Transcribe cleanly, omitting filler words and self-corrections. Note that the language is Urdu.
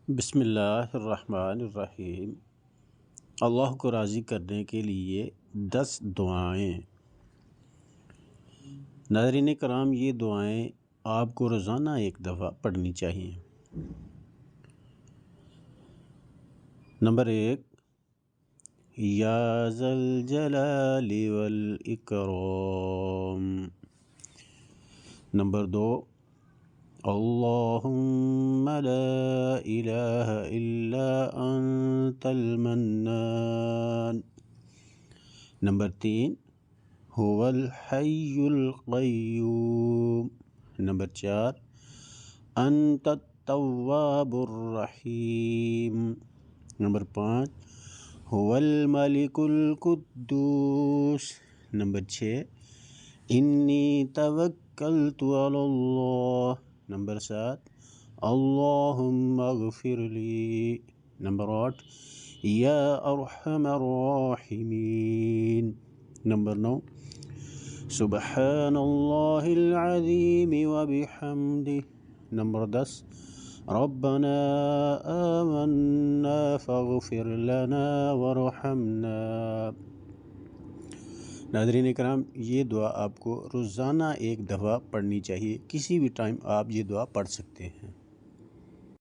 بسم اللہ الرحمن الرحیم۔ اللہ کو راضی کرنے کے لیے 10 دعائیں۔ ناظرین کرام، یہ دعائیں آپ کو روزانہ ایک دفعہ پڑھنی چاہیے۔ نمبر 1، یا ذا الجلال والاکرام۔ نمبر 2، اللہم لا الہ الا انت المنان۔ نمبر 3، هو الحی القیوم۔ نمبر 4، انت التواب الرحیم۔ نمبر 5، هو الملک القدوس۔ نمبر 6، انی توکلت علی اللہ۔ نمبر 7، اللہم اغفر لی۔ نمبر 8، یا ارحم الراحمین۔ نمبر 9، سبحان اللہ العظیم وبحمدہ۔ نمبر 10، ربنا آمنا فاغفر لنا ورحمنا۔ ناظرین اکرام، یہ دعا آپ کو روزانہ ایک دفعہ پڑھنی چاہیے۔ کسی بھی ٹائم آپ یہ دعا پڑھ سکتے ہیں۔